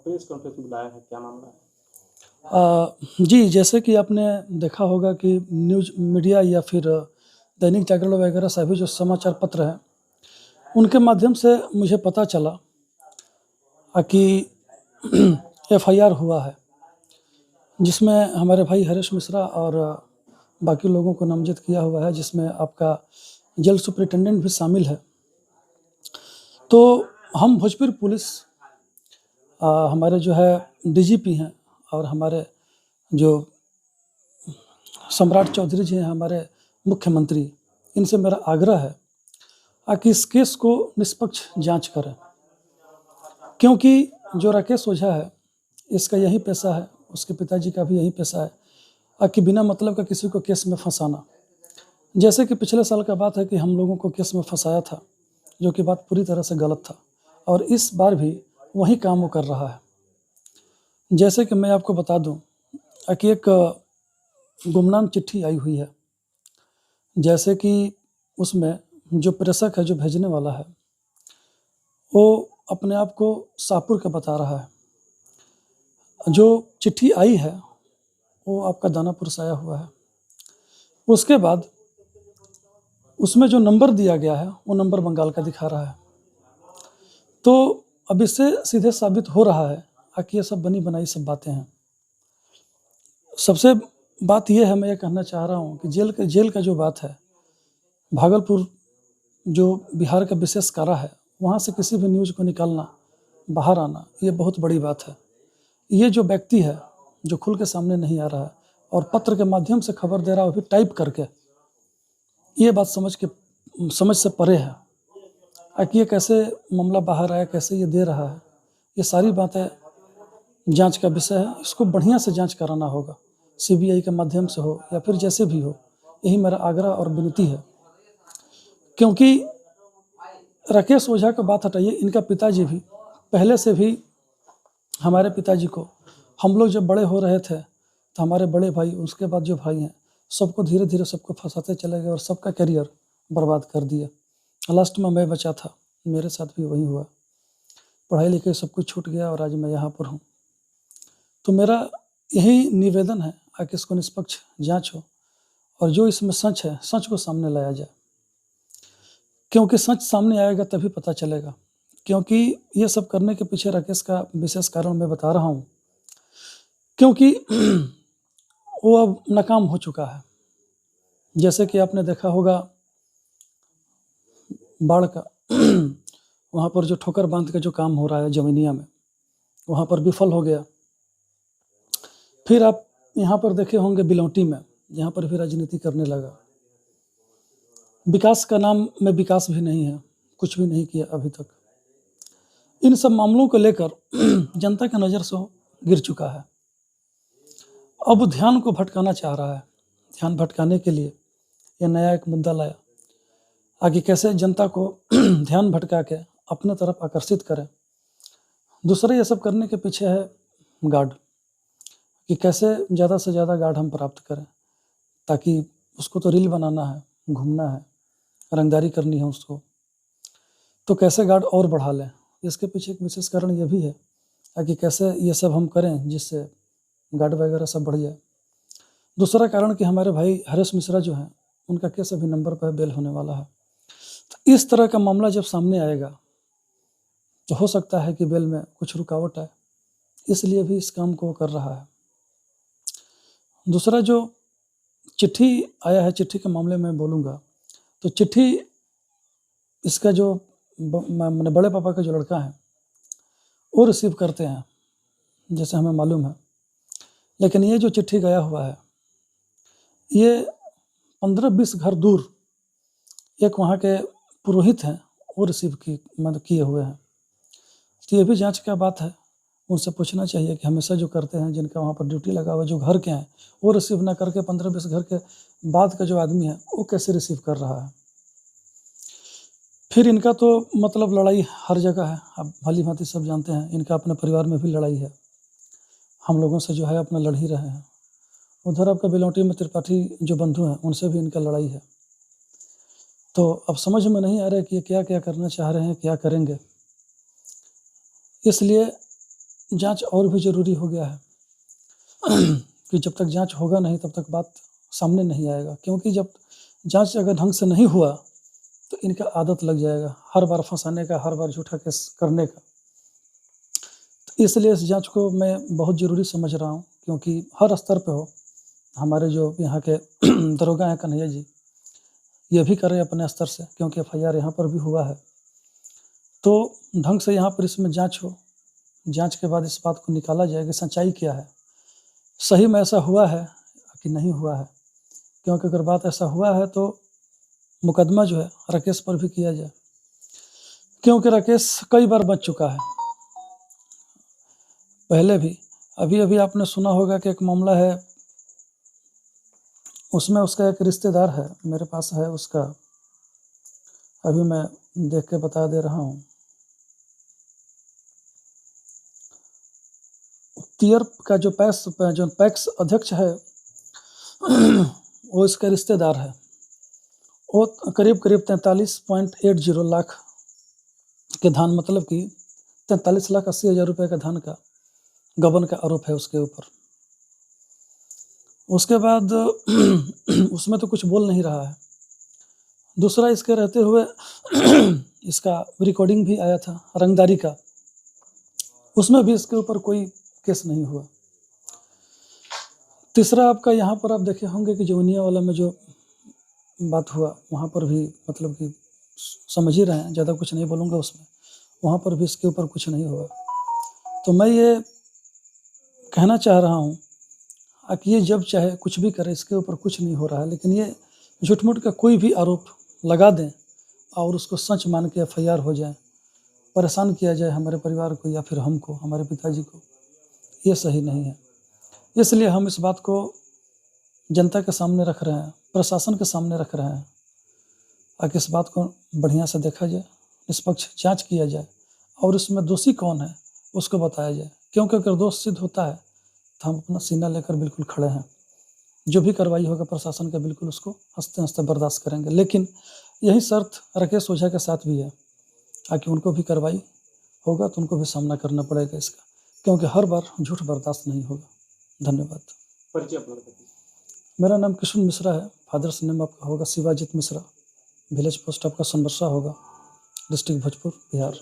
Press conference बुलाया है, क्या मामला है? जी, जैसे कि आपने देखा होगा कि न्यूज़ मीडिया या फिर दैनिक जागरण वगैरह सभी जो समाचार पत्र हैं, उनके माध्यम से मुझे पता चला कि एफआईआर हुआ है, जिसमें हमारे भाई हरीश मिश्रा और बाकी लोगों को नामज़द किया हुआ है, जिसमें आपका जेल सुपरिटेंडेंट भी शामिल है। तो हम भोजपुर पुलिस हमारे जो है डीजीपी हैं और हमारे जो सम्राट चौधरी जी हैं हमारे मुख्यमंत्री, इनसे मेरा आग्रह है कि इस केस को निष्पक्ष जांच करें, क्योंकि जो राकेश ओझा है इसका यही पेशा है, उसके पिताजी का भी यही पेशा है कि बिना मतलब का किसी को केस में फंसाना। जैसे कि पिछले साल का बात है कि हम लोगों को केस में फंसाया था, जो कि बात पूरी तरह से गलत था, और इस बार भी वही काम वो कर रहा है। जैसे कि मैं आपको बता दूं कि एक गुमनाम चिट्ठी आई हुई है, जैसे कि उसमें जो प्रेषक है, जो भेजने वाला है, वो अपने आप को शाहपुर का बता रहा है। जो चिट्ठी आई है वो आपका दानापुर से आया हुआ है। उसके बाद उसमें जो नंबर दिया गया है वो नंबर बंगाल का दिखा रहा है। तो अब इससे सीधे साबित हो रहा है कि ये सब बनी बनाई सब बातें हैं। सबसे बात यह है, मैं ये कहना चाह रहा हूँ कि जेल का जो बात है, भागलपुर जो बिहार का विशेष कारा है, वहाँ से किसी भी न्यूज़ को निकालना, बाहर आना, ये बहुत बड़ी बात है। ये जो व्यक्ति है जो खुल के सामने नहीं आ रहा है और पत्र के माध्यम से खबर दे रहा है, वो भी टाइप करके, ये बात समझ से परे है कि ये कैसे मामला बाहर आया, कैसे ये दे रहा है। ये सारी बातें जांच का विषय है। इसको बढ़िया से जांच कराना होगा, सीबीआई के माध्यम से हो या फिर जैसे भी हो। यही मेरा आग्रह और विनती है, क्योंकि राकेश ओझा का बात हटाइए, इनका पिताजी भी पहले से भी हमारे पिताजी को, हम लोग जब बड़े हो रहे थे तो हमारे बड़े भाई, उसके बाद जो भाई हैं, सबको धीरे धीरे सबको फंसाते चले गए और सबका करियर बर्बाद कर दिया। लास्ट में मैं बचा था, मेरे साथ भी वही हुआ। पढ़ाई लिखाई सब कुछ छूट गया और आज मैं यहाँ पर हूँ। तो मेरा यही निवेदन है कि इसको निष्पक्ष जांच हो और जो इसमें सच है, सच को सामने लाया जाए, क्योंकि सच सामने आएगा तभी पता चलेगा। क्योंकि ये सब करने के पीछे राकेश का विशेष कारण मैं बता रहा हूँ, क्योंकि वो अब नाकाम हो चुका है। जैसे कि आपने देखा होगा बाढ़ का वहाँ पर जो ठोकर बांध का जो काम हो रहा है जमीनिया में, वहाँ पर विफल हो गया। फिर आप यहाँ पर देखे होंगे बिलौटी में, जहाँ पर भी राजनीति करने लगा। विकास का नाम में विकास भी नहीं है, कुछ भी नहीं किया अभी तक। इन सब मामलों को लेकर जनता की नज़र से गिर चुका है। अब ध्यान को भटकाना चाह रहा है। ध्यान भटकाने के लिए यह नया एक मुद्दा लाया, आगे कैसे जनता को ध्यान भटका के अपने तरफ आकर्षित करें। दूसरा ये सब करने के पीछे है गार्ड, कि कैसे ज़्यादा से ज़्यादा गार्ड हम प्राप्त करें, ताकि उसको तो रील बनाना है, घूमना है, रंगदारी करनी है उसको, तो कैसे गार्ड और बढ़ा लें। इसके पीछे एक विशेष कारण ये भी है कि कैसे ये सब हम करें जिससे गार्ड वगैरह सब बढ़ जाए। दूसरा कारण कि हमारे भाई हरीश मिश्रा जो हैं, उनका केस अभी नंबर पर बेल होने वाला है। तो इस तरह का मामला जब सामने आएगा तो हो सकता है कि बेल में कुछ रुकावट आए, इसलिए भी इस काम को कर रहा है। दूसरा जो चिट्ठी आया है, चिट्ठी के मामले में बोलूँगा तो चिट्ठी इसका जो मैंने बड़े पापा का जो लड़का है वो रिसीव करते हैं, जैसे हमें मालूम है। लेकिन ये जो चिट्ठी गया हुआ है, ये 15-20 घर दूर एक वहाँ के पुरोहित हैं, वो रिसीव किए हुए हैं। तो ये भी जांच का बात है, उनसे पूछना चाहिए कि हमेशा जो करते हैं, जिनका वहाँ पर ड्यूटी लगा हुआ, जो घर के हैं, वो रिसीव ना करके 15-20 घर के बाद का जो आदमी है वो कैसे रिसीव कर रहा है। फिर इनका तो मतलब लड़ाई हर जगह है, आप भली भांति सब जानते हैं। इनका अपने परिवार में भी लड़ाई है, हम लोगों से जो है अपना लड़ ही रहे हैं। उधर आपका बिलौटी में त्रिपाठी जो बंधु हैं, उनसे भी इनका लड़ाई है। तो अब समझ में नहीं आ रहा है कि ये क्या क्या करना चाह रहे हैं, क्या करेंगे। इसलिए जांच और भी ज़रूरी हो गया है कि जब तक जांच होगा नहीं तब तक बात सामने नहीं आएगा, क्योंकि जब जांच अगर ढंग से नहीं हुआ तो इनका आदत लग जाएगा हर बार फंसाने का, हर बार झूठा केस करने का। तो इसलिए इस जांच को मैं बहुत ज़रूरी समझ रहा हूँ, क्योंकि हर स्तर पे हो। हमारे जो यहाँ के दरोगा हैं कन्हैया जी, ये भी करें अपने स्तर से, क्योंकि एफआईआर यहाँ पर भी हुआ है। तो ढंग से यहाँ पर इसमें जांच हो, जांच के बाद इस बात को निकाला जाए कि सच्चाई क्या है, सही में ऐसा हुआ है कि नहीं हुआ है। क्योंकि अगर बात ऐसा हुआ है तो मुकदमा जो है राकेश पर भी किया जाए, क्योंकि राकेश कई बार बच चुका है पहले भी। अभी अभी आपने सुना होगा कि एक मामला है, उसमें उसका एक रिश्तेदार है, मेरे पास है उसका, अभी मैं देख के बता दे रहा हूँ। तियर का जो पैक्स अध्यक्ष है वो इसका रिश्तेदार है। वो करीब 43.80 लाख के धान, मतलब कि 43,80,000 रुपये का धान का गबन का आरोप है उसके ऊपर। उसके बाद उसमें तो कुछ बोल नहीं रहा है। दूसरा, इसके रहते हुए इसका रिकॉर्डिंग भी आया था रंगदारी का, उसमें भी इसके ऊपर कोई केस नहीं हुआ। तीसरा, आपका यहाँ पर आप देखे होंगे कि जौनिया वाला में जो बात हुआ, वहाँ पर भी मतलब कि समझ ही रहे हैं, ज़्यादा कुछ नहीं बोलूँगा उसमें, वहाँ पर भी इसके ऊपर कुछ नहीं हुआ। तो मैं ये कहना चाह रहा हूँ कि ये जब चाहे कुछ भी करे, इसके ऊपर कुछ नहीं हो रहा है, लेकिन ये झूठ-मूठ का कोई भी आरोप लगा दें और उसको सच मान के एफआईआर हो जाए, परेशान किया जाए हमारे परिवार को या फिर हमको, हमारे पिताजी को, ये सही नहीं है। इसलिए हम इस बात को जनता के सामने रख रहे हैं, प्रशासन के सामने रख रहे हैं, ताकि इस बात को बढ़िया से देखा जाए, निष्पक्ष जांच किया जाए और इसमें दोषी कौन है उसको बताया जाए। क्योंकि अगर दोष सिद्ध होता है तो हम अपना सीना लेकर बिल्कुल खड़े हैं, जो भी कार्रवाई होगा प्रशासन का बिल्कुल उसको हंसते-हंसते बर्दाश्त करेंगे। लेकिन यही शर्त राकेश ओझा के साथ भी है, ताकि उनको भी कार्रवाई होगा तो उनको भी सामना करना पड़ेगा इसका, क्योंकि हर बार झूठ बर्दाश्त नहीं होगा। धन्यवाद। परिचय अपना बताइए। मेरा नाम कृष्ण मिश्रा है, फादर्स नेम आपका होगा शिवाजीत मिश्रा, विलेज पोस्ट आपका सोनबरसा होगा, डिस्ट्रिक्ट भोजपुर, बिहार।